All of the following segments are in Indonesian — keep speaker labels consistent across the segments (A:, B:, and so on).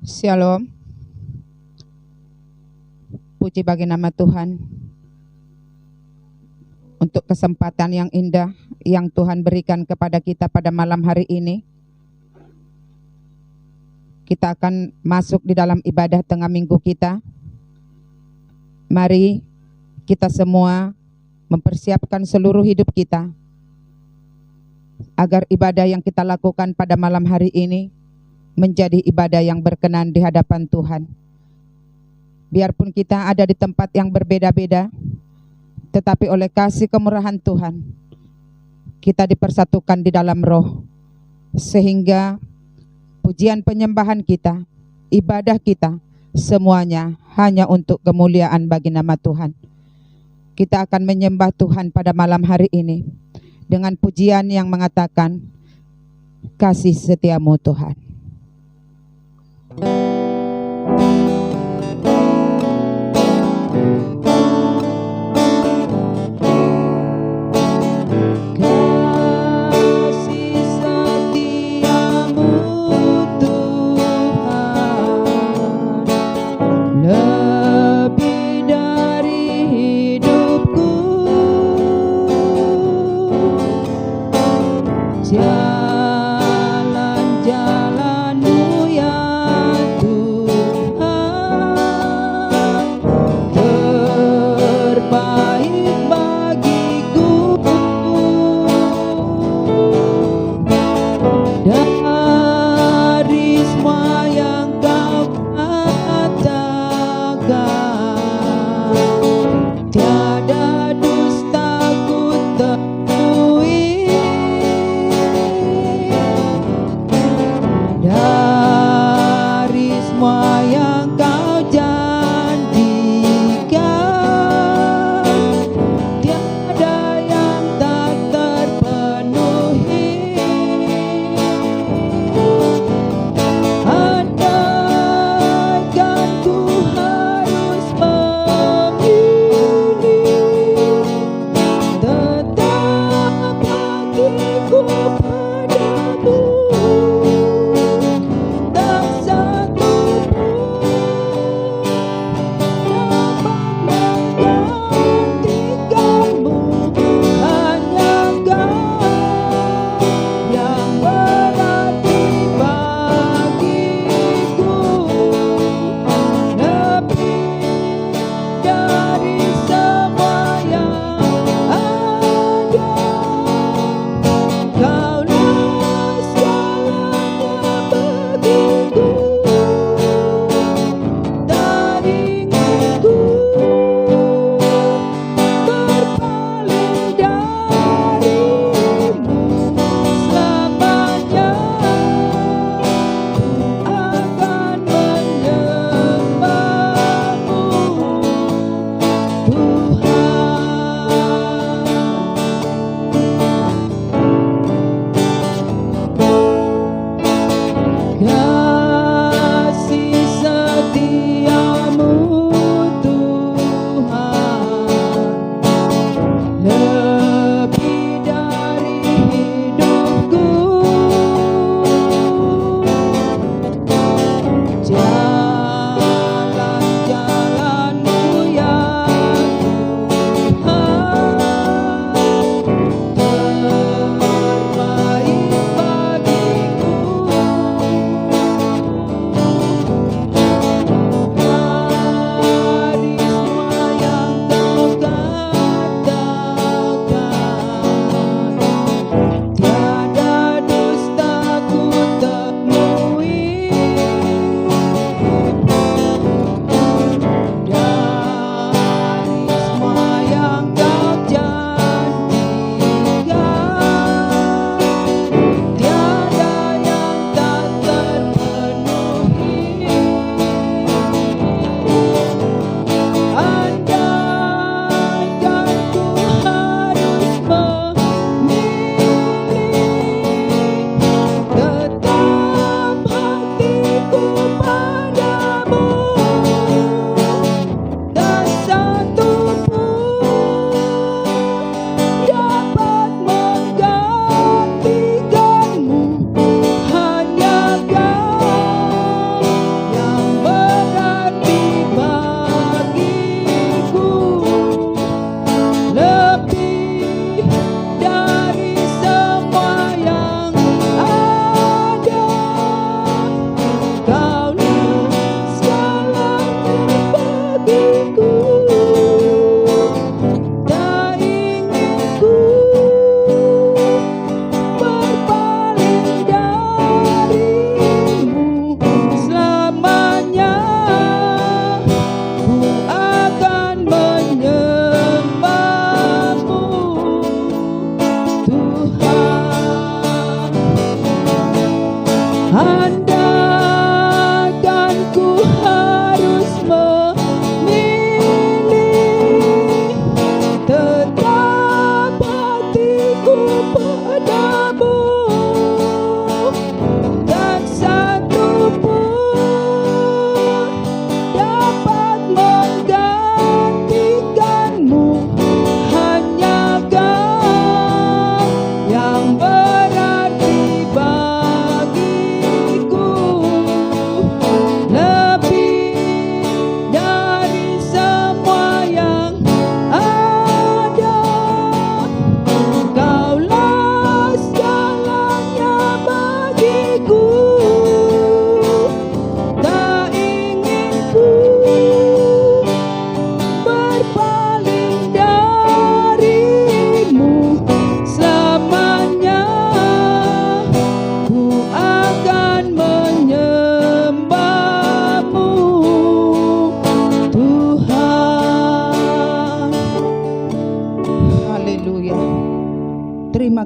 A: Shalom, puji bagi nama Tuhan untuk kesempatan yang indah yang Tuhan berikan kepada kita pada malam hari ini. Kita akan masuk di dalam ibadah tengah minggu kita. Mari kita semua mempersiapkan seluruh hidup kita agar ibadah yang kita lakukan pada malam hari ini menjadi ibadah yang berkenan di hadapan Tuhan. Biarpun kita ada di tempat yang berbeda-beda, tetapi oleh kasih kemurahan Tuhan, kita dipersatukan di dalam roh, sehingga pujian penyembahan kita, ibadah kita, semuanya hanya untuk kemuliaan bagi nama Tuhan. Kita akan menyembah Tuhan pada malam hari ini dengan pujian yang mengatakan, kasih setiamu Tuhan.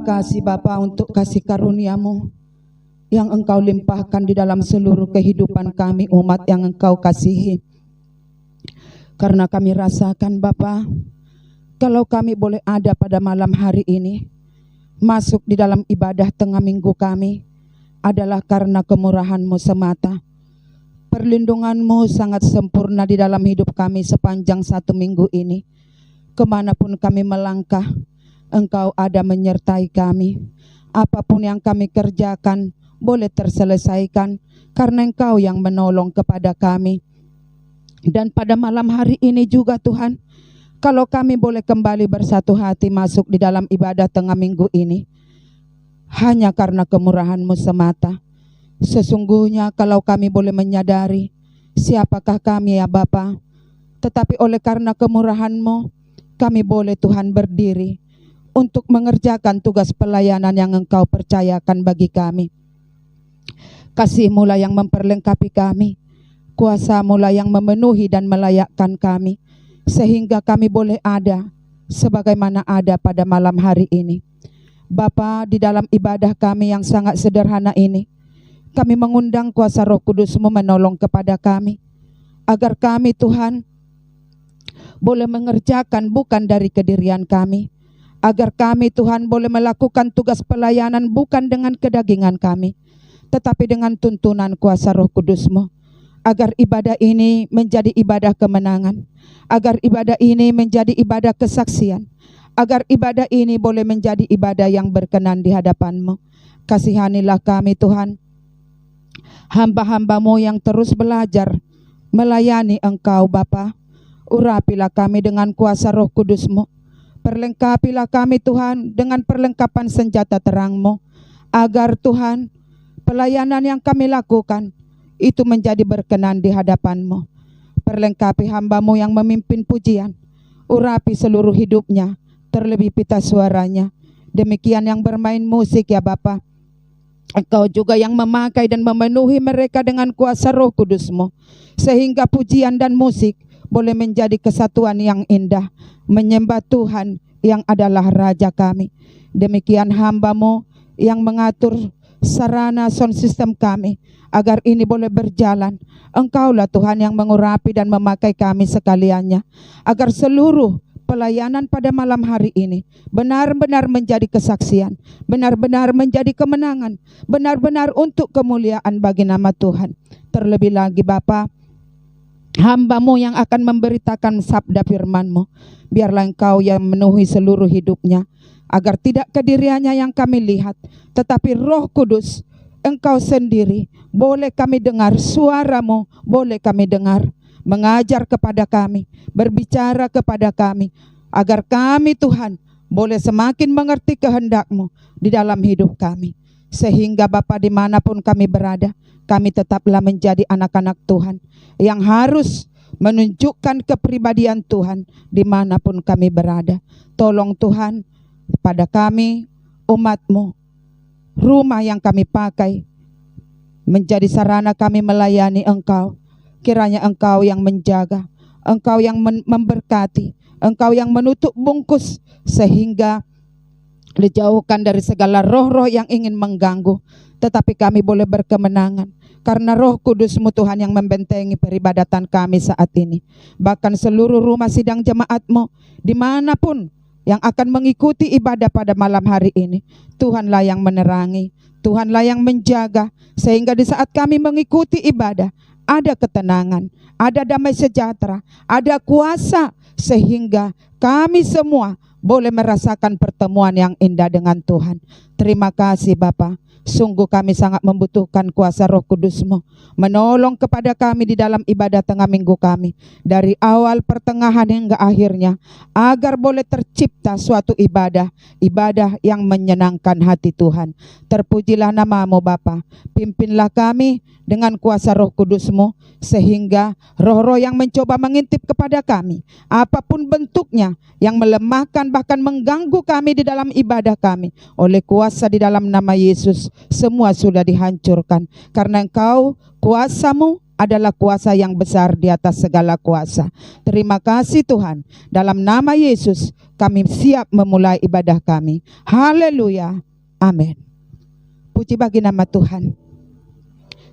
A: kasih Bapa untuk kasih karunia-Mu yang Engkau limpahkan di dalam seluruh kehidupan kami umat yang Engkau kasihi. Karena kami rasakan Bapa, kalau kami boleh ada pada malam hari ini, masuk di dalam ibadah tengah minggu kami, adalah karena kemurahan-Mu semata. Perlindungan-Mu sangat sempurna di dalam hidup kami sepanjang 1 minggu ini. Kemanapun kami melangkah, Engkau ada menyertai kami. Apapun yang kami kerjakan boleh terselesaikan karena Engkau yang menolong kepada kami. Dan pada malam hari ini juga Tuhan, kalau kami boleh kembali bersatu hati masuk di dalam ibadah tengah minggu ini, hanya karena kemurahan-Mu semata. Sesungguhnya kalau kami boleh menyadari siapakah kami ya Bapa, tetapi oleh karena kemurahan-Mu, kami boleh Tuhan berdiri untuk mengerjakan tugas pelayanan yang Engkau percayakan bagi kami. Kasih-Mu lah yang memperlengkapi kami, kuasa-Mu lah yang memenuhi dan melayakkan kami, sehingga kami boleh ada sebagaimana ada pada malam hari ini. Bapa, di dalam ibadah kami yang sangat sederhana ini, kami mengundang kuasa Roh Kudus-Mu menolong kepada kami, agar kami Tuhan boleh mengerjakan bukan dari kedirian kami, agar kami Tuhan boleh melakukan tugas pelayanan bukan dengan kedagingan kami, tetapi dengan tuntunan kuasa Roh Kudus-Mu, agar ibadah ini menjadi ibadah kemenangan, agar ibadah ini menjadi ibadah kesaksian, agar ibadah ini boleh menjadi ibadah yang berkenan di hadapan-Mu. Kasihanilah kami Tuhan, hamba-hamba-Mu yang terus belajar melayani Engkau Bapa. Urapilah kami dengan kuasa Roh Kudus-Mu, perlengkapilah kami Tuhan dengan perlengkapan senjata terang-Mu, agar Tuhan pelayanan yang kami lakukan itu menjadi berkenan di hadapan-Mu. Perlengkapi hamba-Mu yang memimpin pujian, urapi seluruh hidupnya, terlebih pita suaranya. Demikian yang bermain musik ya Bapa, Engkau juga yang memakai dan memenuhi mereka dengan kuasa Roh Kudus-Mu, sehingga pujian dan musik boleh menjadi kesatuan yang indah, menyembah Tuhan yang adalah Raja kami. Demikian hamba-Mu yang mengatur sarana sound system kami, agar ini boleh berjalan. Engkaulah Tuhan yang mengurapi dan memakai kami sekaliannya, agar seluruh pelayanan pada malam hari ini benar-benar menjadi kesaksian, benar-benar menjadi kemenangan, benar-benar untuk kemuliaan bagi nama Tuhan. Terlebih lagi Bapa, hamba-Mu yang akan memberitakan sabda firman-Mu, biarlah Engkau yang memenuhi seluruh hidupnya, agar tidak kediriannya yang kami lihat, tetapi Roh Kudus, Engkau sendiri, boleh kami dengar suara-Mu, boleh kami dengar, mengajar kepada kami, berbicara kepada kami, agar kami Tuhan boleh semakin mengerti kehendak-Mu di dalam hidup kami. Sehingga Bapa, dimanapun kami berada, kami tetaplah menjadi anak-anak Tuhan yang harus menunjukkan kepribadian Tuhan dimanapun kami berada. Tolong Tuhan pada kami, umat-Mu, rumah yang kami pakai menjadi sarana kami melayani Engkau. Kiranya Engkau yang menjaga, Engkau yang memberkati, Engkau yang menutup bungkus, sehingga dijauhkan dari segala roh-roh yang ingin mengganggu, tetapi kami boleh berkemenangan karena Roh Kudus-Mu Tuhan yang membentengi peribadatan kami saat ini. Bahkan seluruh rumah sidang jemaat-Mu dimanapun yang akan mengikuti ibadah pada malam hari ini, Tuhanlah yang menerangi, Tuhanlah yang menjaga, sehingga di saat kami mengikuti ibadah ada ketenangan, ada damai sejahtera, ada kuasa, sehingga kami semua boleh merasakan pertemuan yang indah dengan Tuhan. Terima kasih Bapa. Sungguh kami sangat membutuhkan kuasa Roh Kudus-Mu menolong kepada kami di dalam ibadah tengah minggu kami, dari awal, pertengahan hingga akhirnya, agar boleh tercipta suatu ibadah yang menyenangkan hati Tuhan. Terpujilah nama-Mu Bapa. Pimpinlah kami dengan kuasa Roh Kudus-Mu, sehingga roh-roh yang mencoba mengintip kepada kami, apapun bentuknya, yang melemahkan bahkan mengganggu kami di dalam ibadah kami, oleh kuasa di dalam nama Yesus, semua sudah dihancurkan. Karena Engkau, kuasa-Mu adalah kuasa yang besar di atas segala kuasa. Terima kasih Tuhan. Dalam nama Yesus kami siap memulai ibadah kami. Haleluya. Amin. Puji bagi nama Tuhan.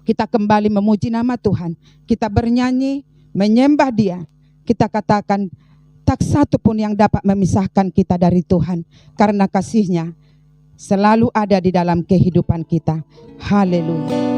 A: Kita kembali memuji nama Tuhan. Kita bernyanyi, menyembah Dia. Kita katakan, tak satu pun yang dapat memisahkan kita dari Tuhan, karena kasih-Nya selalu ada di dalam kehidupan kita. Haleluya.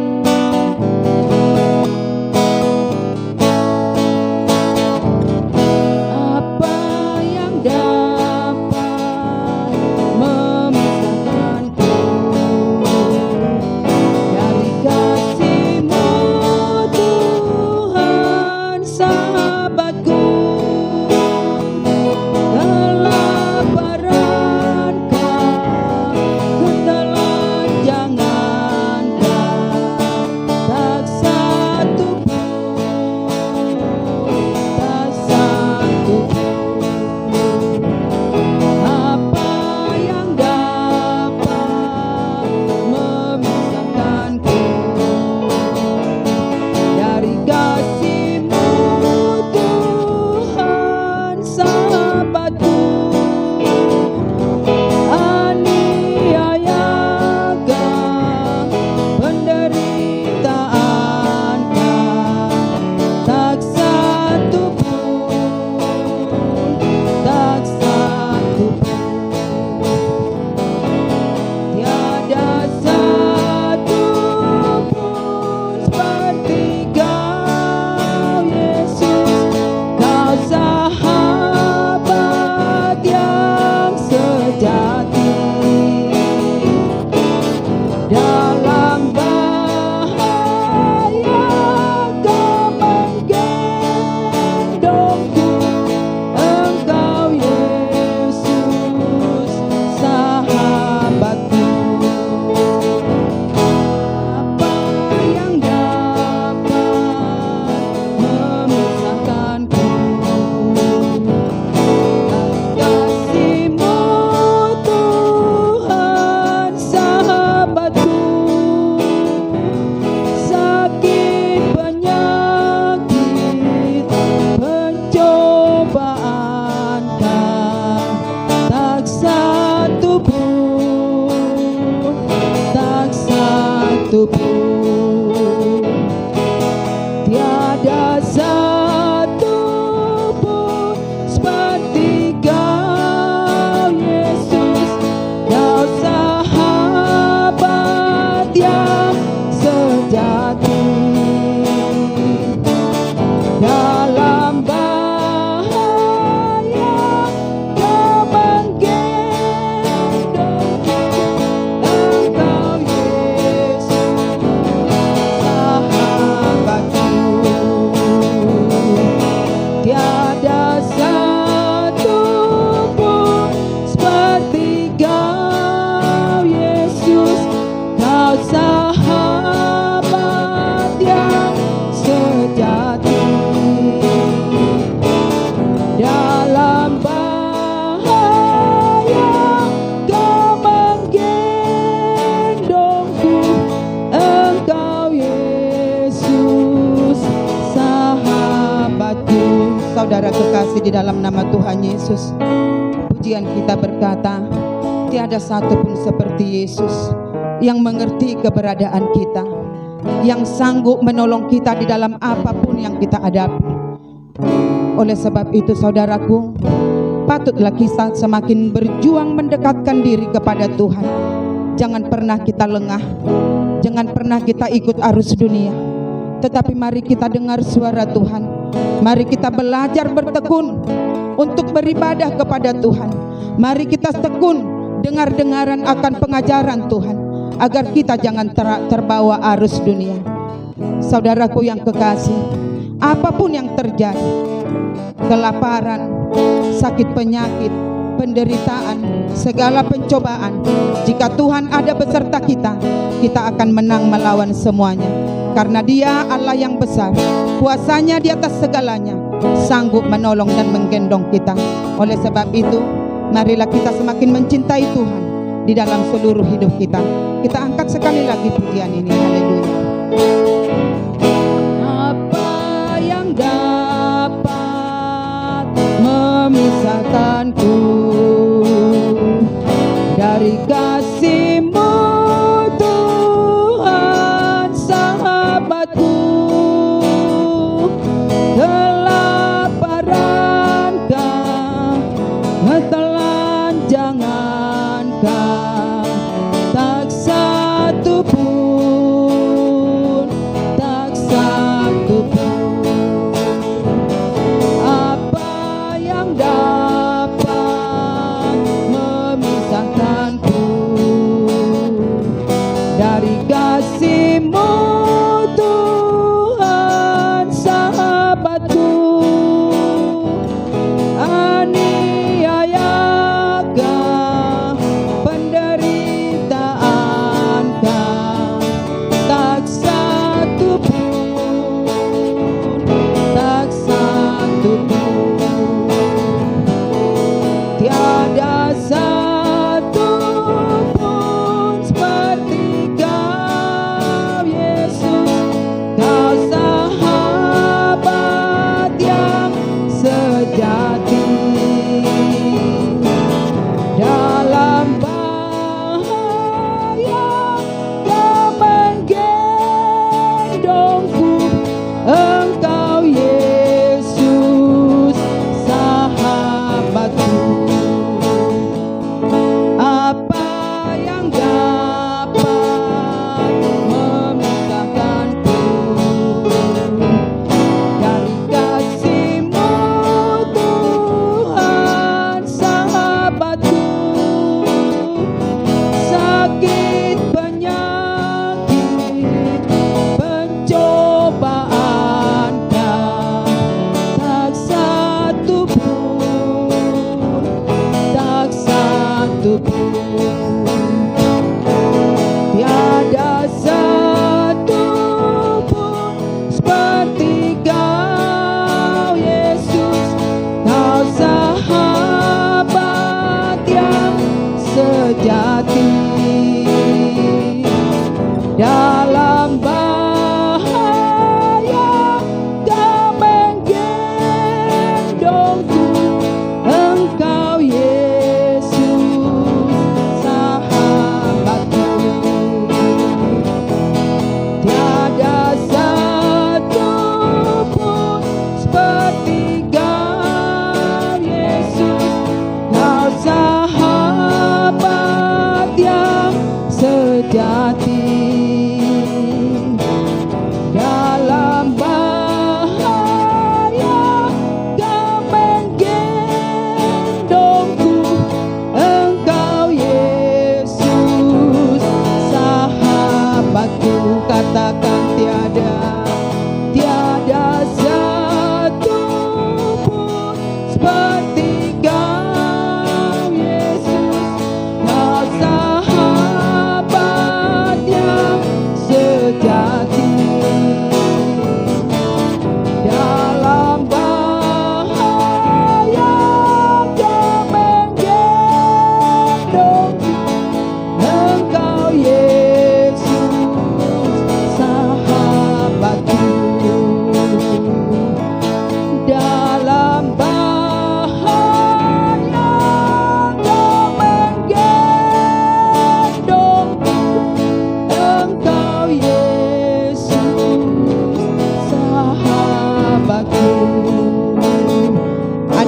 A: Tiada satu pun seperti Kau Yesus, Kau sahabat yang sejati. Dalam bahaya Kau menggendong, Engkau Yesus sahabatku. Tiada satu pun seperti Kau Yesus, Kau sahabat yang sejati. Dalam bahaya Kau menggendongku, Engkau Yesus sahabatku. Saudara kekasih di dalam nama Tuhan Yesus, pujian kita berkata, tiada satu pun seperti Yesus yang mengerti keberadaan kita, yang sanggup menolong kita di dalam apapun yang kita hadapi. Oleh sebab itu saudaraku, patutlah kita semakin berjuang mendekatkan diri kepada Tuhan. Jangan pernah kita lengah, jangan pernah kita ikut arus dunia, tetapi mari kita dengar suara Tuhan. Mari kita belajar bertekun untuk beribadah kepada Tuhan. Mari kita tekun dengar-dengaran akan pengajaran Tuhan, agar kita jangan terbawa arus dunia. Saudaraku yang kekasih, apapun yang terjadi, kelaparan, sakit penyakit, penderitaan, segala pencobaan, jika Tuhan ada beserta kita, kita akan menang melawan semuanya. Karena Dia Allah yang besar, kuasanya di atas segalanya, sanggup menolong dan menggendong kita. Oleh sebab itu, marilah kita semakin mencintai Tuhan di dalam seluruh hidup kita. Kita angkat sekali lagi pujian ini. Haleluya.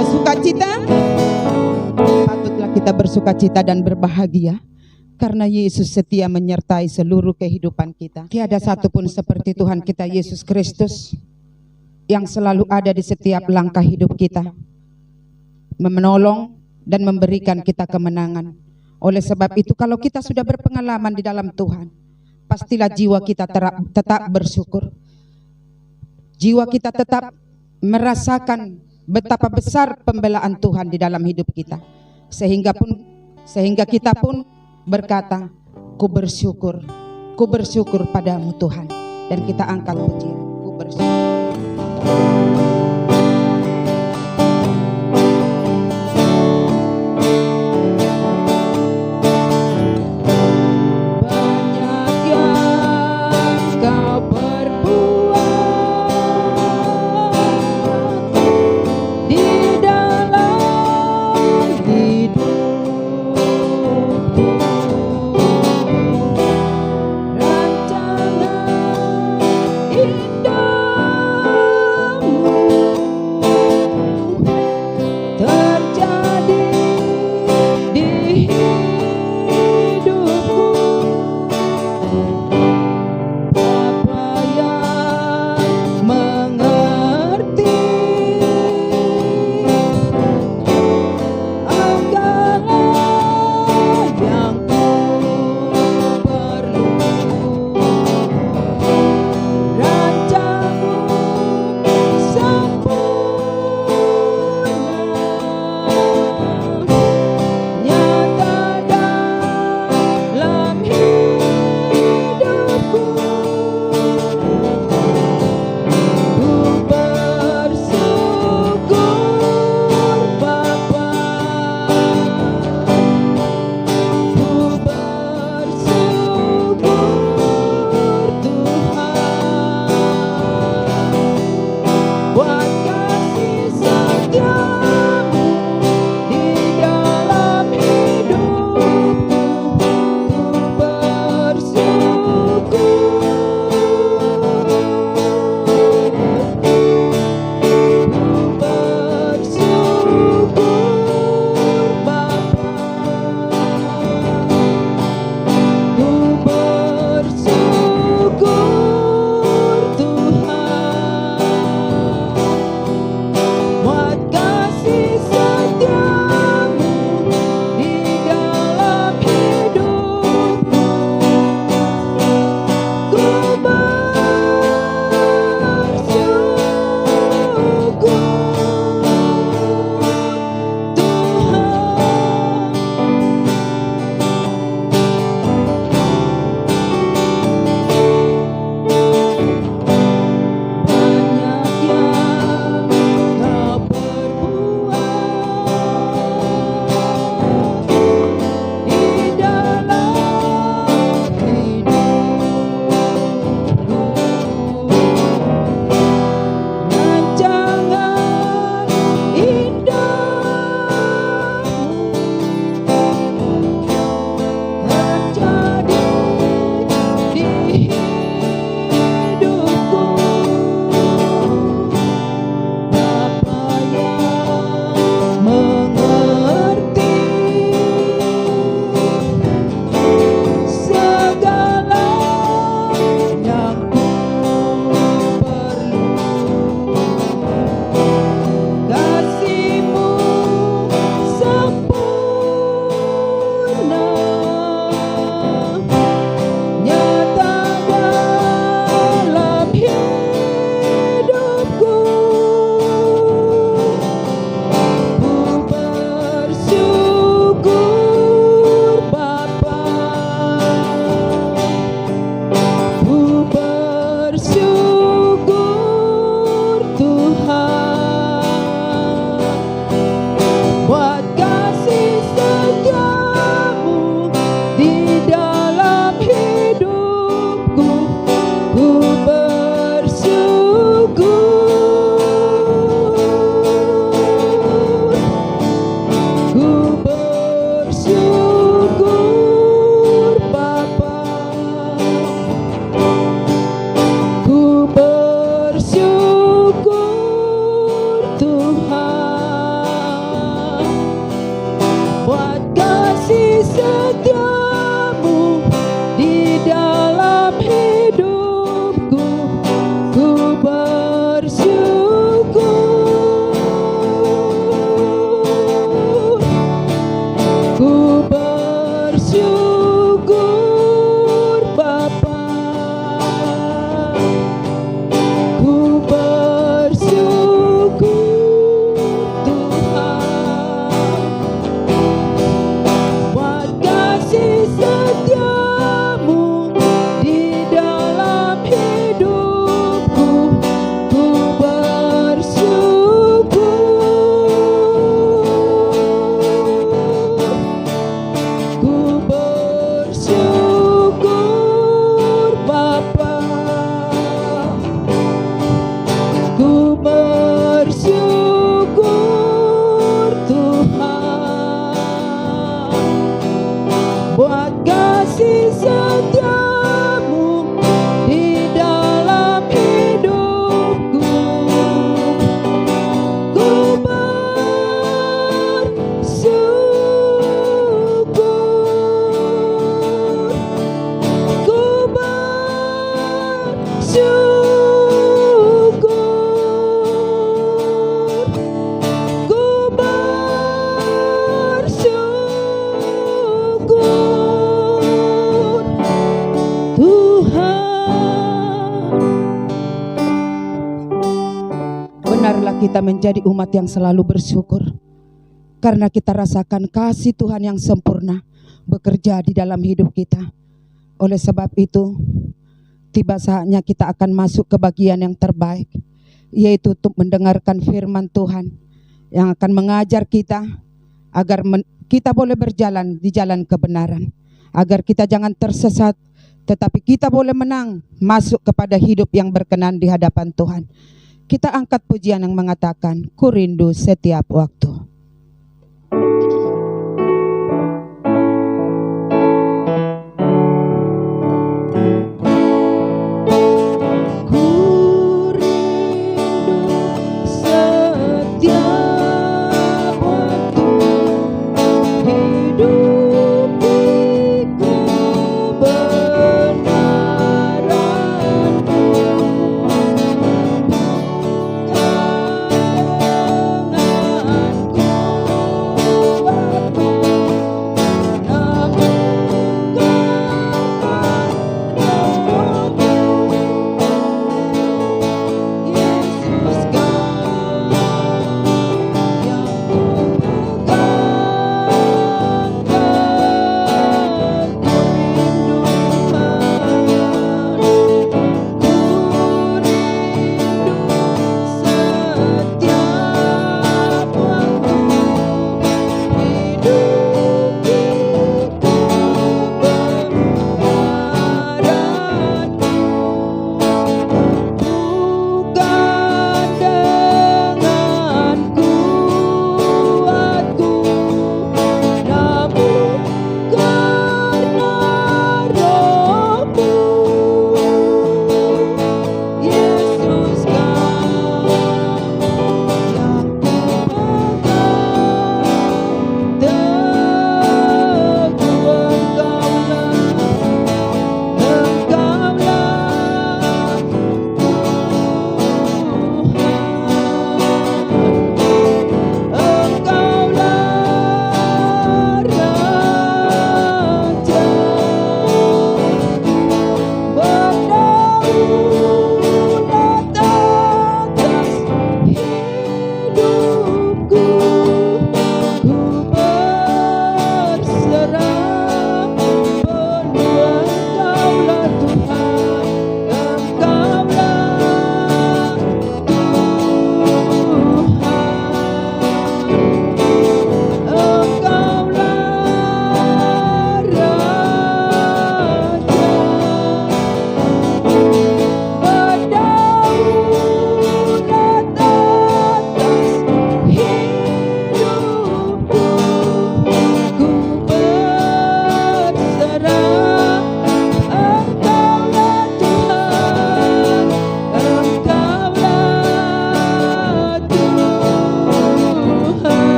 A: ada sukacita, patutlah kita bersukacita dan berbahagia karena Yesus setia menyertai seluruh kehidupan kita. Tiada satupun seperti Tuhan kita Yesus Kristus yang selalu ada di setiap langkah hidup kita, menolong dan memberikan kita kemenangan. Oleh sebab itu, kalau kita sudah berpengalaman di dalam Tuhan, pastilah jiwa kita tetap bersyukur. Jiwa kita tetap merasakan betapa besar pembelaan Tuhan di dalam hidup kita, sehingga kita pun berkata, ku bersyukur padamu Tuhan. Dan kita angkat pujian, ku bersyukur.
B: Indah
A: Benarlah kita menjadi umat yang selalu bersyukur, karena kita rasakan kasih Tuhan yang sempurna bekerja di dalam hidup kita. Oleh sebab itu, tiba saatnya kita akan masuk ke bagian yang terbaik, yaitu untuk mendengarkan firman Tuhan yang akan mengajar kita agar kita boleh berjalan di jalan kebenaran, agar kita jangan tersesat, tetapi kita boleh menang masuk kepada hidup yang berkenan di hadapan Tuhan. Kita angkat pujian yang mengatakan, ku rindu setiap waktu.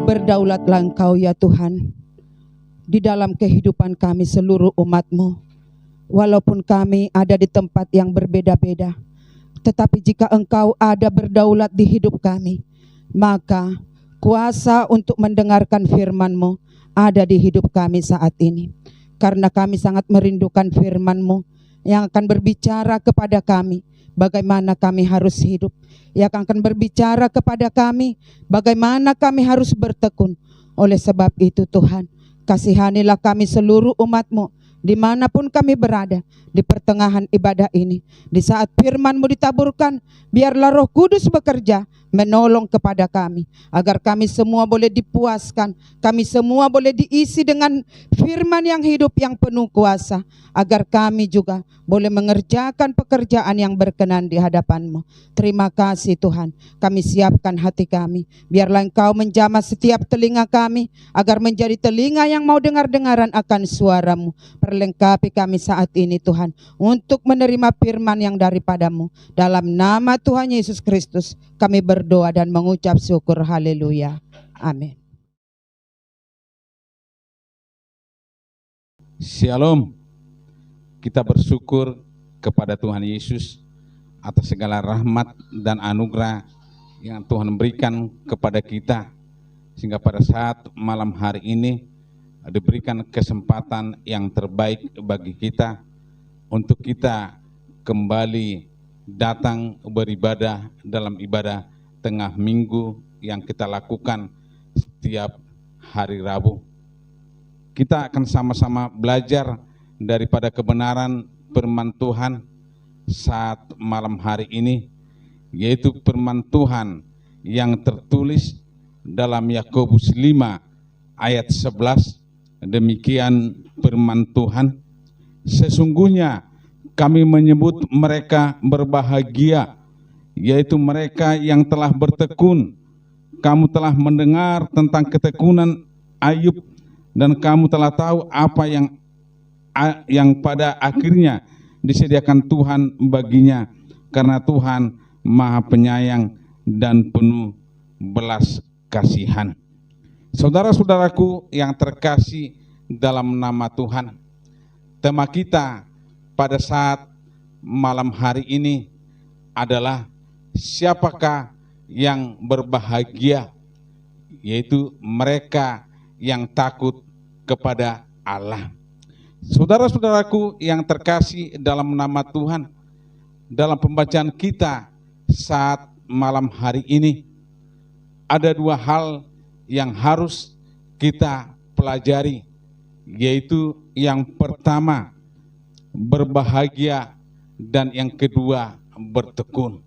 A: Berdaulatlah Engkau ya Tuhan di dalam kehidupan kami seluruh umat-Mu. Walaupun kami ada di tempat yang berbeda-beda, tetapi jika Engkau ada berdaulat di hidup kami, maka kuasa untuk mendengarkan firman-Mu ada di hidup kami saat ini. Karena kami sangat merindukan firman-Mu yang akan berbicara kepada kami bagaimana kami harus hidup, yang akan berbicara kepada kami bagaimana kami harus bertekun. Oleh sebab itu Tuhan, kasihanilah kami seluruh umat-Mu dimanapun kami berada, di pertengahan ibadah ini, di saat firman-Mu ditaburkan, biarlah Roh Kudus bekerja, menolong kepada kami, agar kami semua boleh dipuaskan, kami semua boleh diisi dengan firman yang hidup yang penuh kuasa, agar kami juga boleh mengerjakan pekerjaan yang berkenan di hadapan-Mu. Terima kasih Tuhan, kami siapkan hati kami, biarlah Engkau menjamah setiap telinga kami, agar menjadi telinga yang mau dengar-dengaran akan suara-Mu. Perlengkapi kami saat ini Tuhan, untuk menerima firman yang daripada-Mu. Dalam nama Tuhan Yesus Kristus, kami berdoa dan mengucap syukur. Haleluya. Amin.
B: Shalom. Kita bersyukur kepada Tuhan Yesus atas segala rahmat dan anugerah yang Tuhan berikan kepada kita, sehingga pada saat malam hari ini diberikan kesempatan yang terbaik bagi kita untuk kita kembali datang beribadah dalam ibadah tengah minggu yang kita lakukan setiap hari Rabu. Kita akan sama-sama belajar daripada kebenaran firman Tuhan saat malam hari ini, yaitu firman Tuhan yang tertulis dalam Yakobus 5 ayat 11. Demikian firman Tuhan, sesungguhnya kami menyebut mereka berbahagia, yaitu mereka yang telah bertekun. Kamu telah mendengar tentang ketekunan Ayub, dan kamu telah tahu apa yang pada akhirnya disediakan Tuhan baginya, karena Tuhan Maha Penyayang dan penuh belas kasihan. Saudara-saudaraku yang terkasih dalam nama Tuhan, tema kita pada saat malam hari ini adalah siapakah yang berbahagia, yaitu mereka yang takut kepada Allah. Saudara-saudaraku yang terkasih dalam nama Tuhan, dalam pembacaan kita saat malam hari ini, ada dua hal yang harus kita pelajari, yaitu yang pertama berbahagia dan yang kedua bertekun.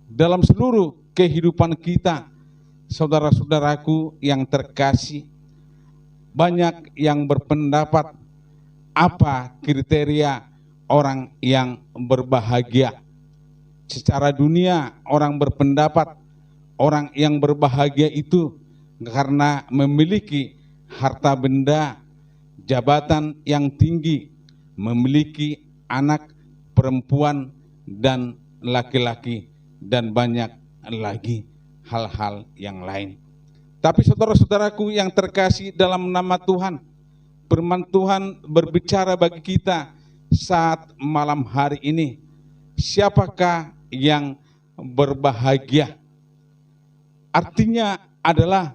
B: Dalam seluruh kehidupan kita, saudara-saudaraku yang terkasih, banyak yang berpendapat apa kriteria orang yang berbahagia. Secara dunia orang berpendapat orang yang berbahagia itu karena memiliki harta benda, jabatan yang tinggi, memiliki anak perempuan dan laki-laki, dan banyak lagi hal-hal yang lain. Tapi saudara-saudaraku yang terkasih dalam nama Tuhan, firman Tuhan berbicara bagi kita saat malam hari ini, siapakah yang berbahagia? Artinya adalah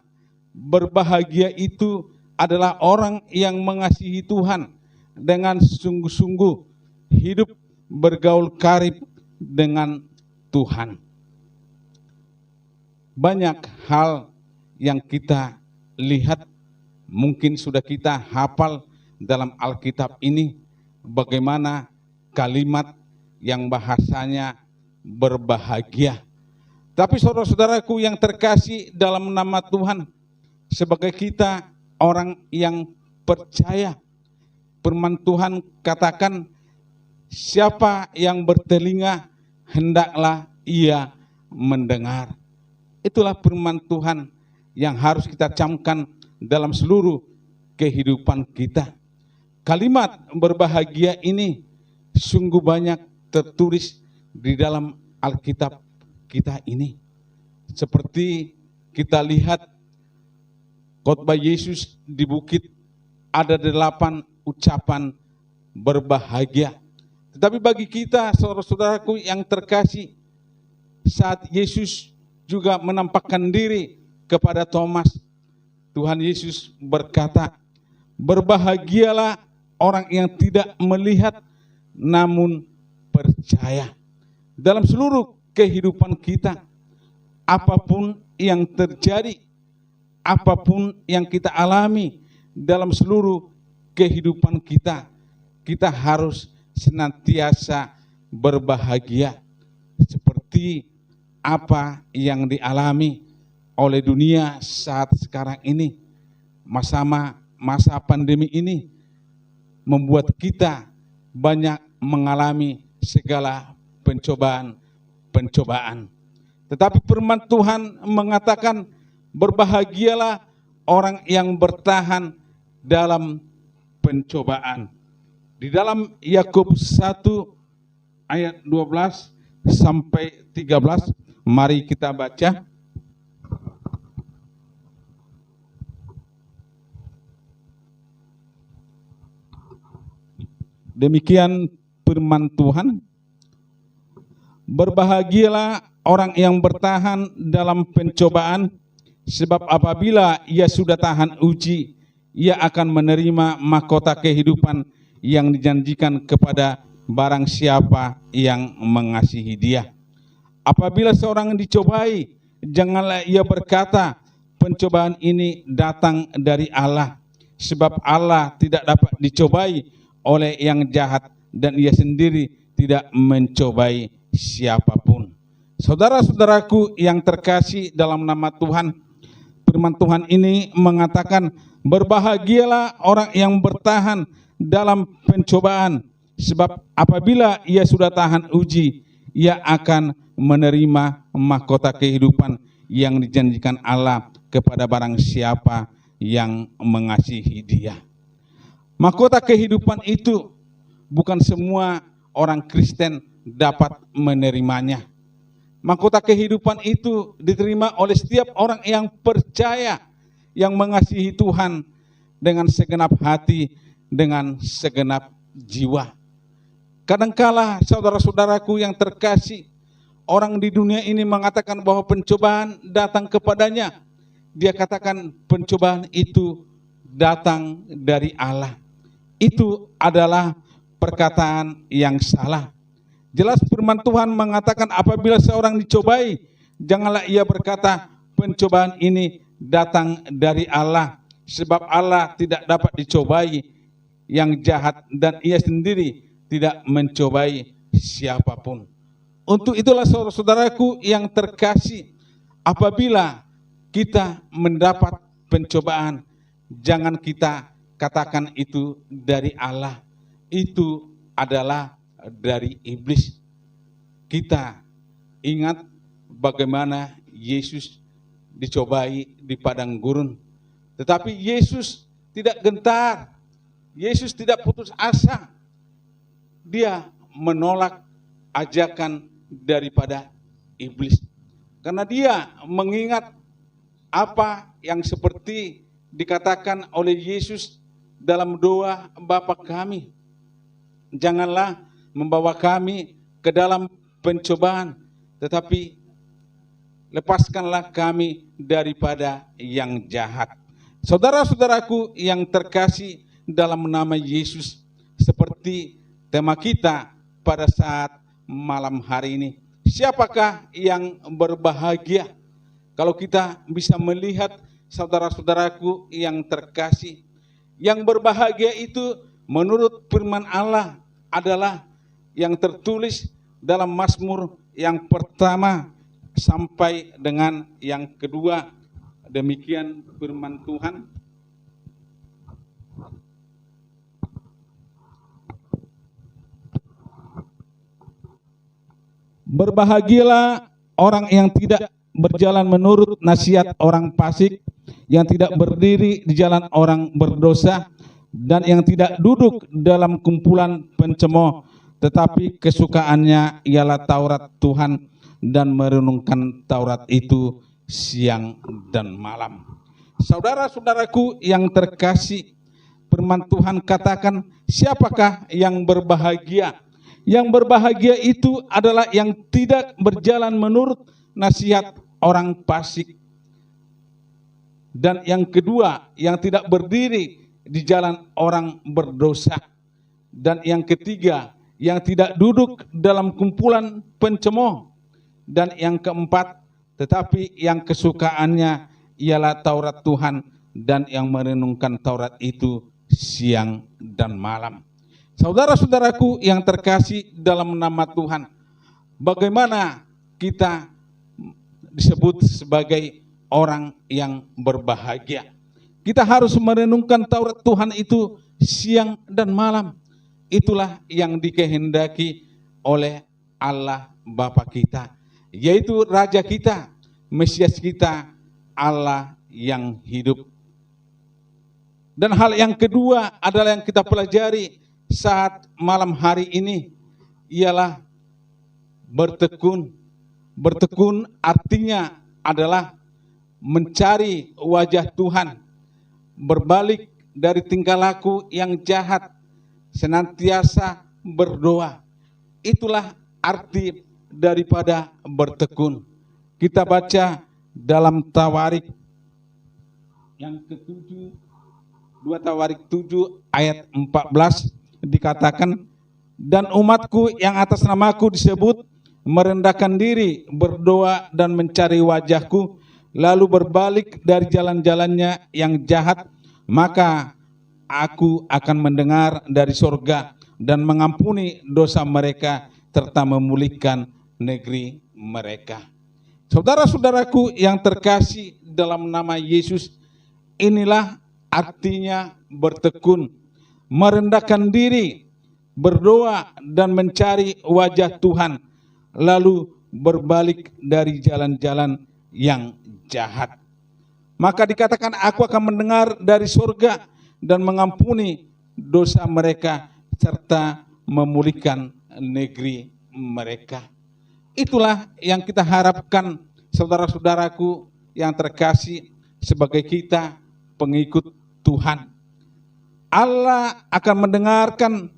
B: berbahagia itu adalah orang yang mengasihi Tuhan dengan sungguh-sungguh, hidup bergaul karib dengan Tuhan. Banyak hal yang kita lihat, mungkin sudah kita hafal dalam Alkitab ini, bagaimana kalimat yang bahasanya berbahagia. Tapi saudara-saudaraku yang terkasih dalam nama Tuhan, sebagai kita orang yang percaya, firman Tuhan katakan, siapa yang bertelinga hendaklah ia mendengar. Itulah firman Tuhan yang harus kita camkan dalam seluruh kehidupan kita. Kalimat berbahagia ini sungguh banyak tertulis di dalam Alkitab kita ini. Seperti kita lihat khotbah Yesus di bukit, ada 8 ucapan berbahagia. Tetapi bagi kita, saudara-saudaraku yang terkasih, saat Yesus juga menampakkan diri kepada Thomas, Tuhan Yesus berkata, berbahagialah orang yang tidak melihat namun percaya. Dalam seluruh kehidupan kita, apapun yang terjadi, apapun yang kita alami dalam seluruh kehidupan kita, kita harus senantiasa berbahagia seperti apa yang dialami oleh dunia saat sekarang ini. Masa pandemi ini membuat kita banyak mengalami segala pencobaan. Tetapi firman Tuhan mengatakan, berbahagialah orang yang bertahan dalam pencobaan. Di dalam Yakobus 1 ayat 12 sampai 13, mari kita baca. Demikian firman Tuhan, berbahagialah orang yang bertahan dalam pencobaan, sebab apabila ia sudah tahan uji, ia akan menerima mahkota kehidupan yang dijanjikan kepada barang siapa yang mengasihi dia. Apabila seorang dicobai, janganlah ia berkata, pencobaan ini datang dari Allah, sebab Allah tidak dapat dicobai oleh yang jahat, dan ia sendiri tidak mencobai siapapun. Saudara-saudaraku yang terkasih dalam nama Tuhan, firman Tuhan ini mengatakan, berbahagialah orang yang bertahan dalam pencobaan, sebab apabila ia sudah tahan uji, ia akan menerima mahkota kehidupan yang dijanjikan Allah kepada barang siapa yang mengasihi dia. Mahkota kehidupan itu bukan semua orang Kristen dapat menerimanya. Mahkota kehidupan itu diterima oleh setiap orang yang percaya, yang mengasihi Tuhan dengan segenap hati, dengan segenap jiwa. Kadangkala saudara-saudaraku yang terkasih, orang di dunia ini mengatakan bahwa pencobaan datang kepadanya. Dia katakan pencobaan itu datang dari Allah. Itu adalah perkataan yang salah. Jelas firman Tuhan mengatakan apabila seorang dicobai, janganlah ia berkata pencobaan ini datang dari Allah, sebab Allah tidak dapat dicobai yang jahat, dan ia sendiri tidak mencobai siapapun. Untuk itulah saudara-saudaraku yang terkasih, apabila kita mendapat pencobaan, jangan kita katakan itu dari Allah, itu adalah dari iblis. Kita ingat bagaimana Yesus dicobai di padang gurun, tetapi Yesus tidak gentar, Yesus tidak putus asa. Dia menolak ajakan daripada iblis, karena dia mengingat apa yang seperti dikatakan oleh Yesus dalam doa Bapa kami, janganlah membawa kami ke dalam pencobaan, tetapi lepaskanlah kami daripada yang jahat. Saudara-saudaraku yang terkasih dalam nama Yesus, seperti tema kita pada saat malam hari ini, siapakah yang berbahagia? Kalau kita bisa melihat saudara-saudaraku yang terkasih, yang berbahagia itu menurut firman Allah adalah yang tertulis dalam Mazmur yang pertama sampai dengan yang kedua. Demikian firman Tuhan. Berbahagialah orang yang tidak berjalan menurut nasihat orang fasik, yang tidak berdiri di jalan orang berdosa, dan yang tidak duduk dalam kumpulan pencemooh, tetapi kesukaannya ialah Taurat Tuhan, dan merenungkan Taurat itu siang dan malam. Saudara-saudaraku yang terkasih, firman Tuhan katakan, siapakah yang berbahagia? Yang berbahagia itu adalah yang tidak berjalan menurut nasihat orang fasik. Dan yang kedua, yang tidak berdiri di jalan orang berdosa. Dan yang ketiga, yang tidak duduk dalam kumpulan pencemooh. Dan yang keempat, tetapi yang kesukaannya ialah Taurat Tuhan, dan yang merenungkan Taurat itu siang dan malam. Saudara-saudaraku yang terkasih dalam nama Tuhan, bagaimana kita disebut sebagai orang yang berbahagia? Kita harus merenungkan Taurat Tuhan itu siang dan malam. Itulah yang dikehendaki oleh Allah Bapa kita, yaitu Raja kita, Mesias kita, Allah yang hidup. Dan hal yang kedua adalah yang kita pelajari saat malam hari ini ialah bertekun. Bertekun artinya adalah mencari wajah Tuhan, berbalik dari tingkah laku yang jahat, senantiasa berdoa. Itulah arti daripada bertekun. Kita baca dalam Tawarik yang ke-7, 2 Tawarik 7 ayat 14 dikatakan, dan umatku yang atas namaku disebut merendahkan diri, berdoa dan mencari wajahku, lalu berbalik dari jalan-jalannya yang jahat, maka aku akan mendengar dari sorga dan mengampuni dosa mereka serta memulihkan negeri mereka. Saudara-saudaraku yang terkasih dalam nama Yesus, inilah artinya bertekun. Merendahkan diri, berdoa dan mencari wajah Tuhan, lalu berbalik dari jalan-jalan yang jahat. Maka dikatakan, aku akan mendengar dari surga dan mengampuni dosa mereka serta memulihkan negeri mereka. Itulah yang kita harapkan, saudara-saudaraku yang terkasih, sebagai kita pengikut Tuhan. Allah akan mendengarkan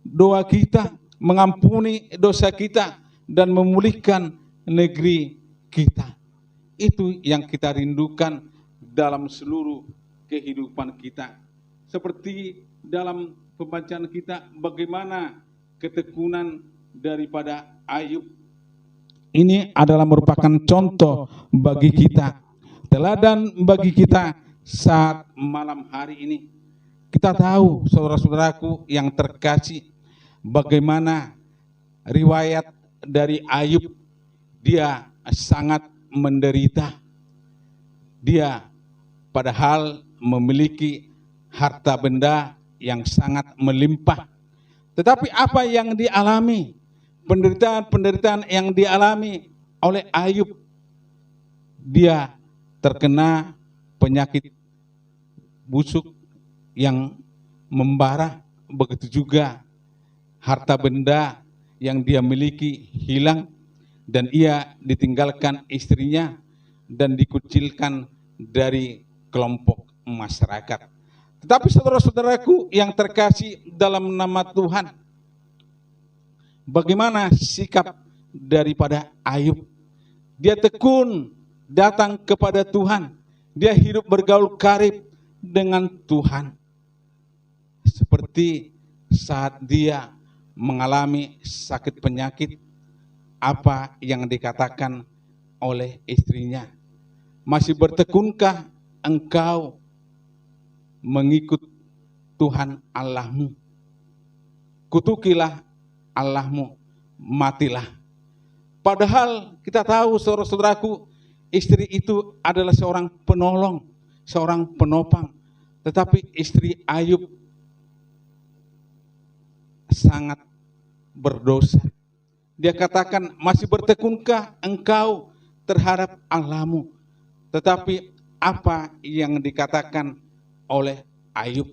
B: doa kita, mengampuni dosa kita, dan memulihkan negeri kita. Itu yang kita rindukan dalam seluruh kehidupan kita. Seperti dalam pembacaan kita, bagaimana ketekunan daripada Ayub. Ini adalah merupakan contoh bagi kita, teladan bagi kita saat malam hari ini. Kita tahu, saudara-saudaraku yang terkasih, bagaimana riwayat dari Ayub. Dia sangat menderita. Dia padahal memiliki harta benda yang sangat melimpah. Tetapi apa yang dialami, penderitaan-penderitaan yang dialami oleh Ayub, dia terkena penyakit busuk yang membara, begitu juga harta benda yang dia miliki hilang, dan ia ditinggalkan istrinya dan dikucilkan dari kelompok masyarakat. Tetapi saudara-saudaraku yang terkasih dalam nama Tuhan, bagaimana sikap daripada Ayub? Dia tekun datang kepada Tuhan, dia hidup bergaul karib dengan Tuhan. Seperti saat dia mengalami sakit penyakit, apa yang dikatakan oleh istrinya, masih bertekunkah engkau mengikut Tuhan Allahmu? Kutukilah Allahmu, matilah. Padahal kita tahu, saudara-saudaraku, istri itu adalah seorang penolong, seorang penopang. Tetapi istri Ayub sangat berdosa. Dia katakan, masih bertekunkah engkau terhadap Allahmu? Tetapi apa yang dikatakan oleh Ayub?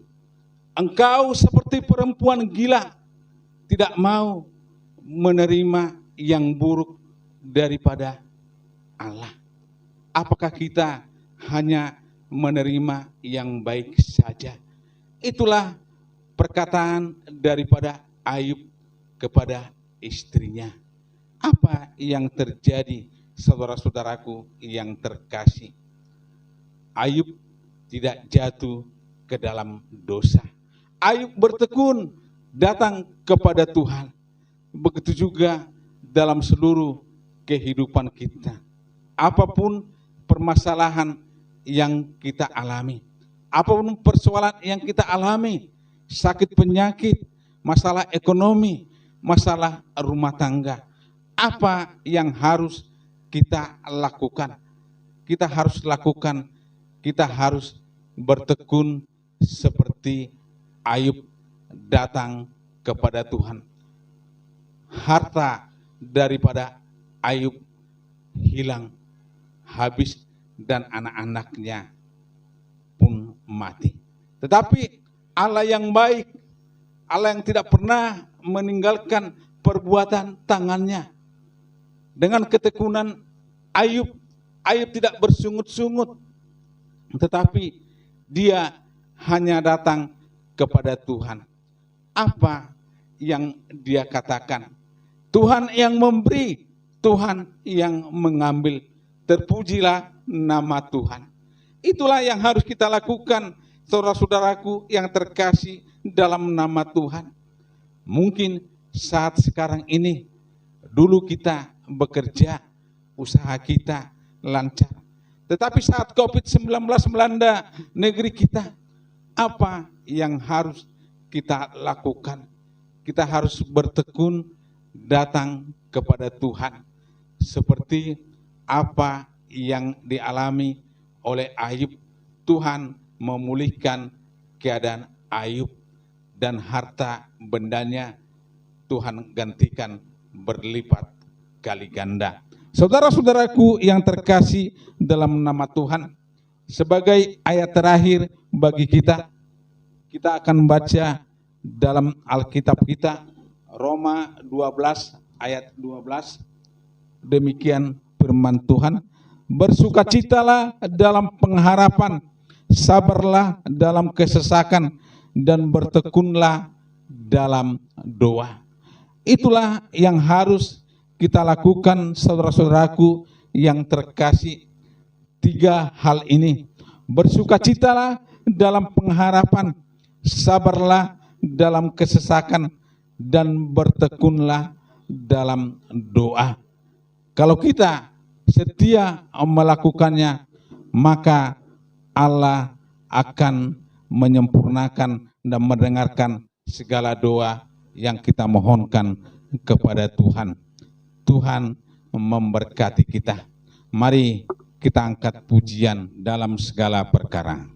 B: Engkau seperti perempuan gila, tidak mau menerima yang buruk daripada Allah. Apakah kita hanya menerima yang baik saja? Itulah perkataan daripada Ayub kepada istrinya. Apa yang terjadi, saudara-saudaraku yang terkasih? Ayub tidak jatuh ke dalam dosa. Ayub bertekun datang kepada Tuhan. Begitu juga dalam seluruh kehidupan kita. Apapun permasalahan yang kita alami, apapun persoalan yang kita alami, sakit penyakit, masalah ekonomi, masalah rumah tangga. Apa yang harus kita lakukan? Kita harus lakukan, kita harus bertekun seperti Ayub datang kepada Tuhan. Harta daripada Ayub hilang, habis, dan anak-anaknya pun mati. Tetapi Allah yang baik, Allah yang tidak pernah meninggalkan perbuatan tangannya. Dengan ketekunan Ayub tidak bersungut-sungut, tetapi dia hanya datang kepada Tuhan. Apa yang dia katakan? Tuhan yang memberi, Tuhan yang mengambil. Terpujilah nama Tuhan. Itulah yang harus kita lakukan, saudara-saudaraku yang terkasih dalam nama Tuhan. Mungkin saat sekarang ini, dulu kita bekerja, usaha kita lancar. Tetapi saat COVID-19 melanda negeri kita, apa yang harus kita lakukan? Kita harus bertekun datang kepada Tuhan. Seperti apa yang dialami oleh Ayub, Tuhan memulihkan keadaan Ayub dan harta bendanya Tuhan gantikan berlipat kali ganda. Saudara-saudaraku yang terkasih dalam nama Tuhan, sebagai ayat terakhir bagi kita akan baca dalam Alkitab kita, Roma 12 ayat 12. Demikian firman Tuhan, bersukacitalah dalam pengharapan, sabarlah dalam kesesakan, dan bertekunlah dalam doa. Itulah yang harus kita lakukan, saudara-saudaraku yang terkasih. 3 hal ini, bersukacitalah dalam pengharapan, sabarlah dalam kesesakan, dan bertekunlah dalam doa. Kalau kita setia melakukannya, maka Allah akan menyempurnakan dan mendengarkan segala doa yang kita mohonkan kepada Tuhan. Tuhan memberkati kita. Mari kita angkat pujian dalam segala perkara.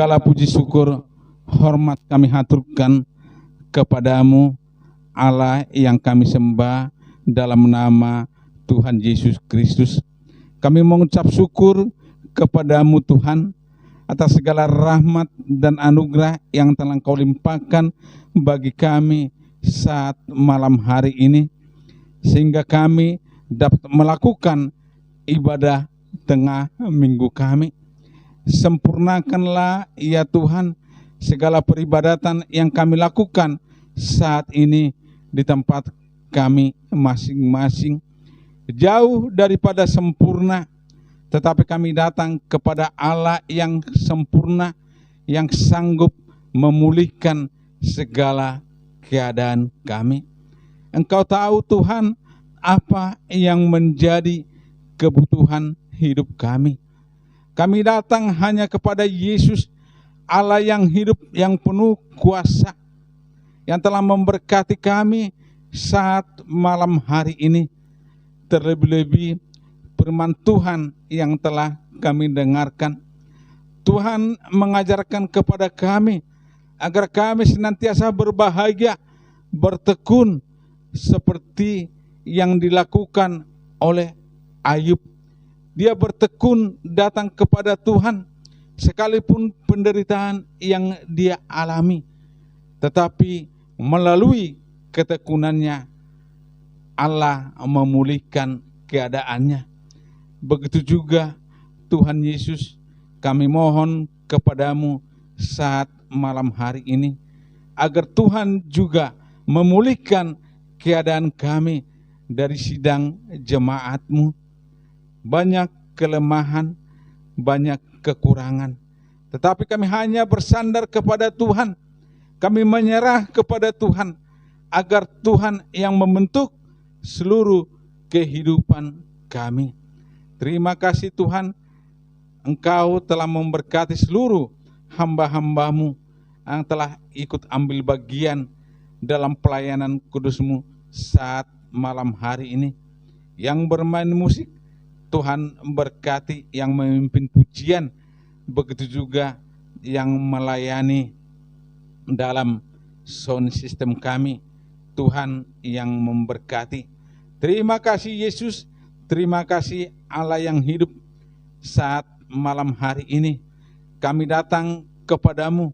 B: Segala puji syukur, hormat kami haturkan kepadamu, Allah yang kami sembah dalam nama Tuhan Yesus Kristus. Kami mengucap syukur kepadamu Tuhan atas segala rahmat dan anugerah yang telah Engkau limpahkan bagi kami saat malam hari ini, sehingga kami dapat melakukan ibadah tengah minggu kami. Sempurnakanlah ya Tuhan segala peribadatan yang kami lakukan saat ini di tempat kami masing-masing. Jauh daripada sempurna, tetapi kami datang kepada Allah yang sempurna, yang sanggup memulihkan segala keadaan kami. Engkau tahu Tuhan apa yang menjadi kebutuhan hidup kami. Kami datang hanya kepada Yesus, Allah yang hidup, yang penuh kuasa, yang telah memberkati kami saat malam hari ini. Terlebih-lebih firman Tuhan yang telah kami dengarkan. Tuhan mengajarkan kepada kami agar kami senantiasa berbahagia, bertekun seperti yang dilakukan oleh Ayub. Dia bertekun datang kepada Tuhan sekalipun penderitaan yang dia alami, tetapi melalui ketekunannya Allah memulihkan keadaannya. Begitu juga Tuhan Yesus, kami mohon kepadamu saat malam hari ini agar Tuhan juga memulihkan keadaan kami dari sidang jemaat-Mu. Banyak kelemahan, banyak kekurangan, tetapi kami hanya bersandar kepada Tuhan. Kami menyerah kepada Tuhan agar Tuhan yang membentuk seluruh kehidupan kami. Terima kasih Tuhan, Engkau telah memberkati seluruh hamba-hamba-Mu yang telah ikut ambil bagian dalam pelayanan kudus-Mu saat malam hari ini. Yang bermain musik, Tuhan berkati, yang memimpin pujian, begitu juga yang melayani dalam sound system kami. Tuhan yang memberkati. Terima kasih Yesus, terima kasih Allah yang hidup. Saat malam hari ini kami datang kepadamu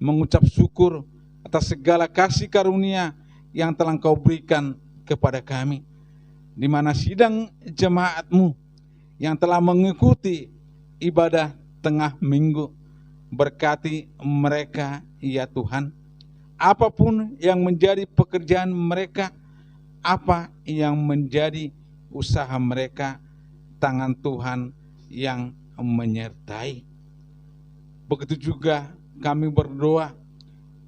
B: mengucap syukur atas segala kasih karunia yang telah Engkau berikan kepada kami, di mana sidang jemaat-Mu yang telah mengikuti ibadah tengah minggu. Berkati mereka ya Tuhan, apapun yang menjadi pekerjaan mereka, apa yang menjadi usaha mereka, tangan Tuhan yang menyertai. Begitu juga kami berdoa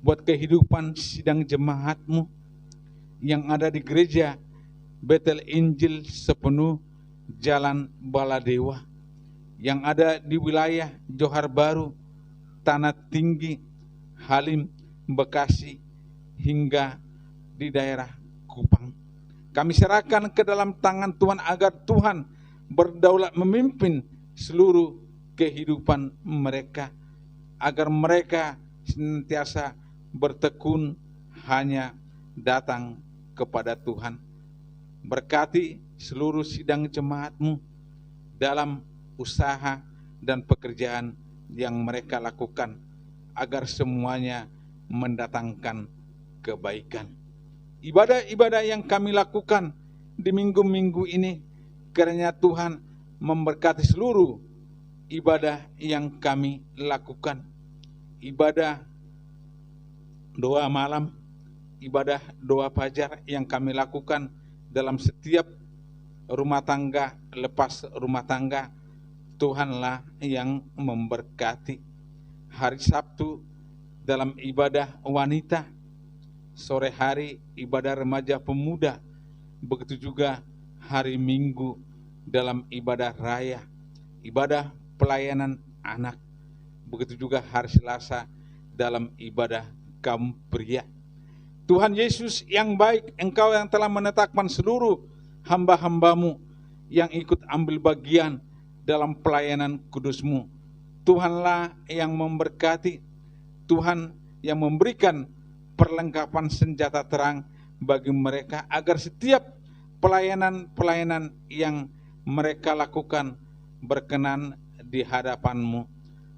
B: buat kehidupan sidang jemaat-Mu yang ada di gereja Betel Injil Sepenuh Jalan Baladewa, yang ada di wilayah Johar Baru, Tanah Tinggi, Halim, Bekasi, hingga di daerah Kupang. Kami serahkan ke dalam tangan Tuhan agar Tuhan berdaulat memimpin seluruh kehidupan mereka, agar mereka senantiasa bertekun hanya datang kepada Tuhan. Berkati seluruh sidang jemaat-Mu dalam usaha dan pekerjaan yang mereka lakukan, agar semuanya mendatangkan kebaikan. Ibadah-ibadah yang kami lakukan di minggu-minggu ini, kiranya Tuhan memberkati seluruh ibadah yang kami lakukan. Ibadah doa malam, ibadah doa fajar yang kami lakukan dalam setiap rumah tangga, lepas rumah tangga, Tuhanlah yang memberkati. Hari Sabtu dalam ibadah wanita, sore hari ibadah remaja pemuda, begitu juga hari Minggu dalam ibadah raya, ibadah pelayanan anak, begitu juga hari Selasa dalam ibadah kaum pria. Tuhan Yesus yang baik, Engkau yang telah menetapkan seluruh hamba-hamba-Mu yang ikut ambil bagian dalam pelayanan kudus-Mu. Tuhanlah yang memberkati, Tuhan yang memberikan perlengkapan senjata terang bagi mereka agar setiap pelayanan-pelayanan yang mereka lakukan berkenan di hadapan-Mu.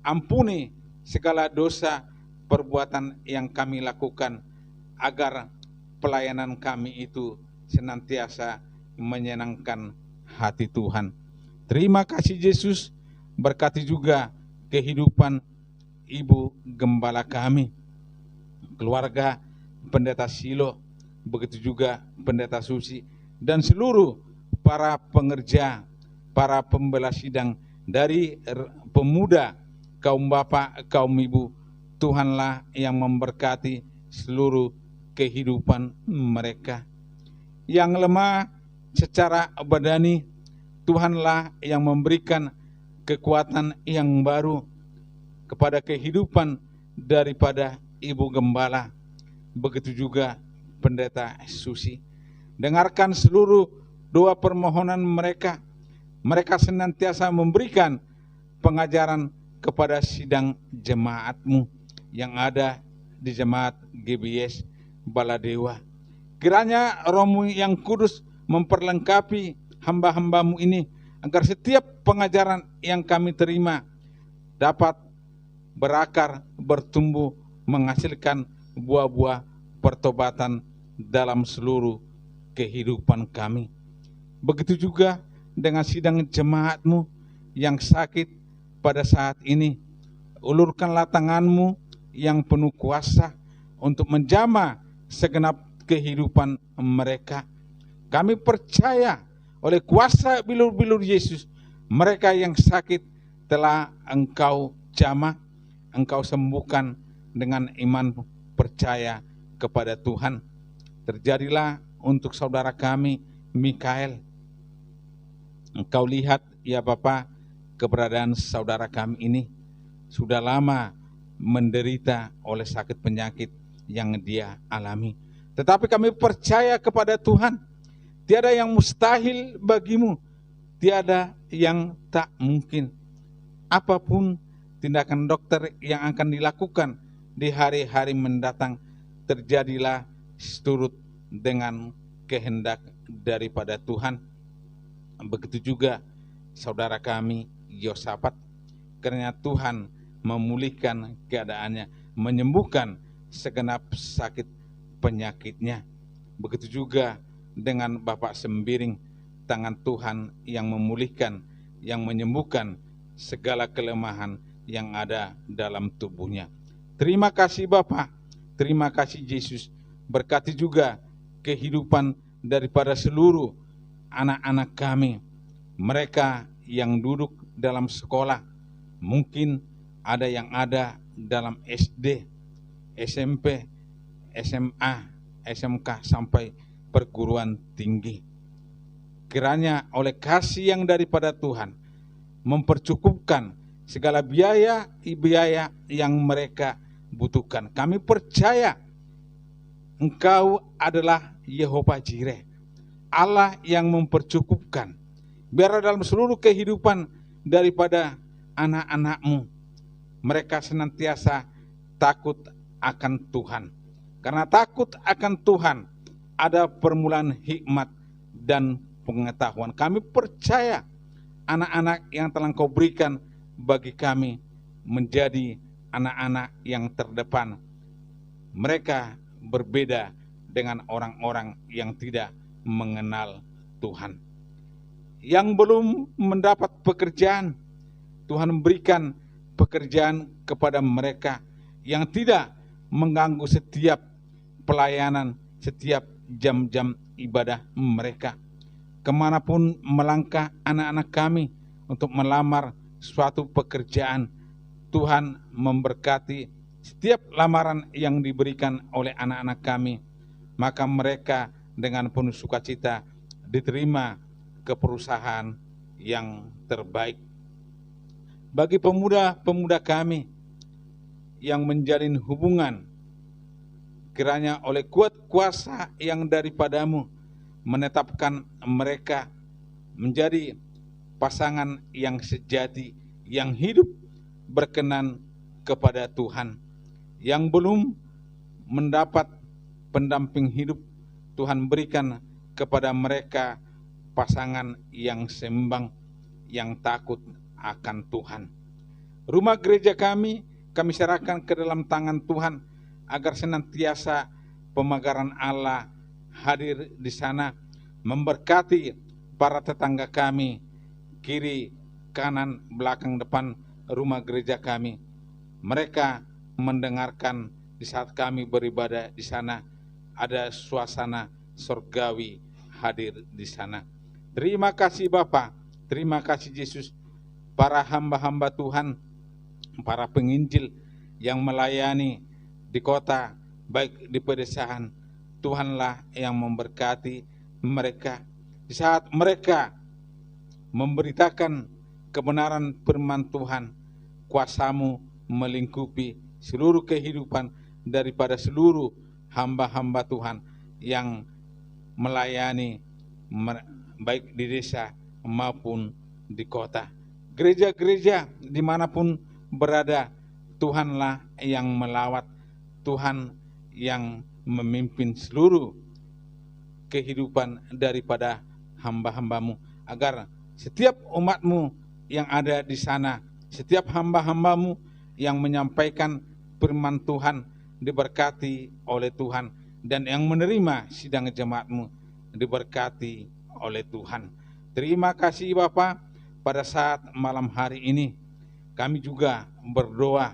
B: Ampuni segala dosa perbuatan yang kami lakukan agar pelayanan kami itu senantiasa menyenangkan hati Tuhan. Terima kasih Yesus, berkati juga kehidupan Ibu Gembala kami, keluarga Pendeta Silo, begitu juga Pendeta Susi, dan seluruh para pengerja, para pembela sidang dari pemuda, kaum bapak, kaum ibu. Tuhanlah yang memberkati seluruh kehidupan mereka. Yang lemah secara badani, Tuhanlah yang memberikan kekuatan yang baru kepada kehidupan daripada Ibu Gembala. Begitu juga Pendeta Susi. Dengarkan seluruh doa permohonan mereka. Mereka senantiasa memberikan pengajaran kepada sidang jemaat-Mu yang ada di jemaat GBS Baladewa. Kiranya Roh-Mu yang kudus memperlengkapi hamba-hamba-Mu ini agar setiap pengajaran yang kami terima dapat berakar, bertumbuh, menghasilkan buah-buah pertobatan dalam seluruh kehidupan kami. Begitu juga dengan sidang jemaat-Mu yang sakit pada saat ini. Ulurkanlah tangan-Mu yang penuh kuasa untuk menjamah segenap kehidupan mereka. Kami percaya oleh kuasa bilur-bilur Yesus, mereka yang sakit telah Engkau jamah, Engkau sembuhkan dengan iman percaya kepada Tuhan. Terjadilah untuk saudara kami Mikael. Engkau lihat ya Bapa, keberadaan saudara kami ini sudah lama menderita oleh sakit penyakit yang dia alami. Tetapi kami percaya kepada Tuhan, tiada yang mustahil bagimu, tiada yang tak mungkin. Apapun tindakan dokter yang akan dilakukan di hari-hari mendatang, terjadilah seturut dengan kehendak daripada Tuhan. Begitu juga saudara kami Yosafat, karena Tuhan memulihkan keadaannya, menyembuhkan segenap sakit penyakitnya. Begitu juga dengan Bapak Sembiring, tangan Tuhan yang memulihkan, yang menyembuhkan segala kelemahan yang ada dalam tubuhnya. Terima kasih Bapak, terima kasih Yesus. Berkati juga kehidupan daripada seluruh anak-anak kami, mereka yang duduk dalam sekolah, mungkin ada yang ada dalam SD, SMP, SMA, SMK sampai perguruan tinggi. Kiranya oleh kasih yang daripada Tuhan mempercukupkan segala biaya yang mereka butuhkan. Kami percaya Engkau adalah Yehova Jireh, Allah yang mempercukupkan. Biar dalam seluruh kehidupan daripada anak-anak-Mu, mereka senantiasa takut akan Tuhan. Karena takut akan Tuhan ada permulaan hikmat dan pengetahuan. Kami percaya anak-anak yang telah Engkau berikan bagi kami menjadi anak-anak yang terdepan. Mereka berbeda dengan orang-orang yang tidak mengenal Tuhan. Yang belum mendapat pekerjaan, Tuhan berikan pekerjaan kepada mereka yang tidak mengganggu setiap pelayanan, setiap jam-jam ibadah mereka. Kemanapun melangkah anak-anak kami untuk melamar suatu pekerjaan, Tuhan memberkati setiap lamaran yang diberikan oleh anak-anak kami, maka mereka dengan penuh sukacita diterima ke perusahaan yang terbaik. Bagi pemuda-pemuda kami yang menjalin hubungan, kiranya oleh kuat kuasa yang daripadamu menetapkan mereka menjadi pasangan yang sejati, yang hidup berkenan kepada Tuhan. Yang belum mendapat pendamping hidup, Tuhan berikan kepada mereka pasangan yang seimbang, yang takut akan Tuhan. Rumah gereja kami serahkan ke dalam tangan Tuhan, agar senantiasa pemagaran Allah hadir di sana, memberkati para tetangga kami, kiri, kanan, belakang, depan rumah gereja kami. Mereka mendengarkan di saat kami beribadah di sana, ada suasana surgawi hadir di sana. Terima kasih Bapa, terima kasih Yesus, para hamba-hamba Tuhan, para penginjil yang melayani di kota, baik di pedesaan. Tuhanlah yang memberkati mereka. Di saat mereka memberitakan kebenaran firman Tuhan, kuasa-Mu melingkupi seluruh kehidupan daripada seluruh hamba-hamba Tuhan yang melayani baik di desa maupun di kota. Gereja-gereja dimanapun berada, Tuhanlah yang melawat, Tuhan yang memimpin seluruh kehidupan daripada hamba-hamba-Mu, agar setiap umat-Mu yang ada di sana, setiap hamba-hamba-Mu yang menyampaikan firman Tuhan diberkati oleh Tuhan, dan yang menerima sidang jemaat-Mu diberkati oleh Tuhan. Terima kasih Bapa, pada saat malam hari ini kami juga berdoa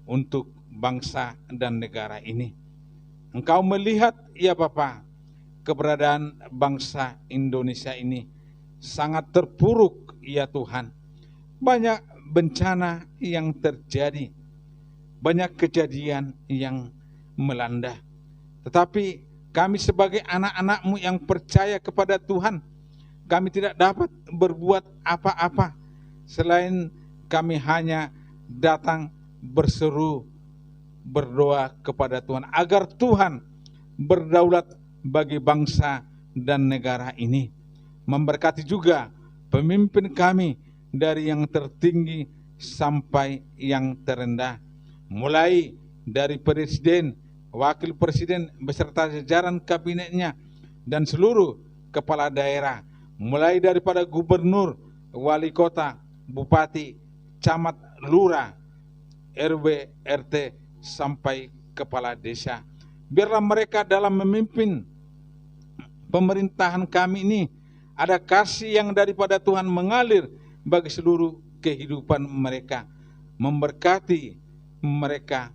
B: untuk bangsa dan negara ini. Engkau melihat ya Bapa, keberadaan bangsa Indonesia ini sangat terpuruk ya Tuhan. Banyak bencana yang terjadi, banyak kejadian yang melanda. Tetapi kami sebagai anak-anak-Mu yang percaya kepada Tuhan, kami tidak dapat berbuat apa-apa selain kami hanya datang berseru, berdoa kepada Tuhan agar Tuhan berdaulat bagi bangsa dan negara ini. Memberkati juga pemimpin kami dari yang tertinggi sampai yang terendah, mulai dari presiden, wakil presiden beserta jajaran kabinetnya, dan seluruh kepala daerah, mulai daripada gubernur, wali kota, bupati, camat, lurah, RW, RT, sampai kepala desa. Biarlah mereka dalam memimpin pemerintahan kami ini ada kasih yang daripada Tuhan mengalir bagi seluruh kehidupan mereka, memberkati mereka,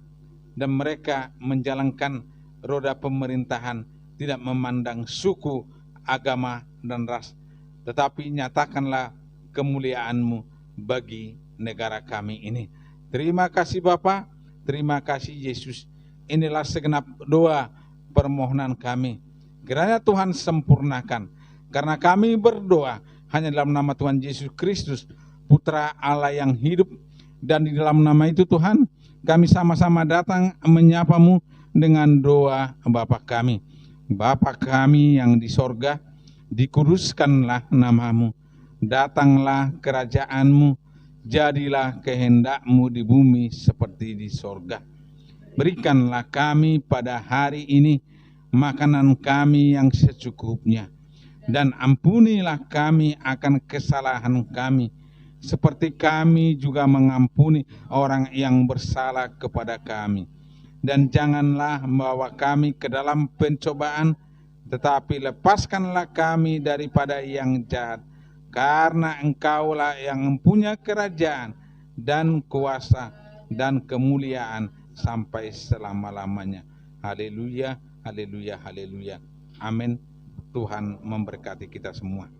B: dan mereka menjalankan roda pemerintahan tidak memandang suku, agama, dan ras, tetapi nyatakanlah kemuliaan-Mu bagi negara kami ini. Terima kasih Bapa, terima kasih Yesus. Inilah segenap doa permohonan kami. Kiranya Tuhan sempurnakan, karena kami berdoa hanya dalam nama Tuhan Yesus Kristus, Putra Allah yang hidup, dan di dalam nama itu Tuhan, kami sama-sama datang menyapa-Mu dengan doa Bapa kami. Bapa kami yang di sorga, dikuduskanlah nama-Mu, datanglah kerajaan-Mu, jadilah kehendak-Mu di bumi seperti di sorga. Berikanlah kami pada hari ini makanan kami yang secukupnya, dan ampunilah kami akan kesalahan kami, seperti kami juga mengampuni orang yang bersalah kepada kami. Dan janganlah membawa kami ke dalam pencobaan, tetapi lepaskanlah kami daripada yang jahat, karena Engkaulah yang mempunyai kerajaan dan kuasa dan kemuliaan sampai selama-lamanya. Haleluya, haleluya, haleluya. Amin. Tuhan memberkati kita semua.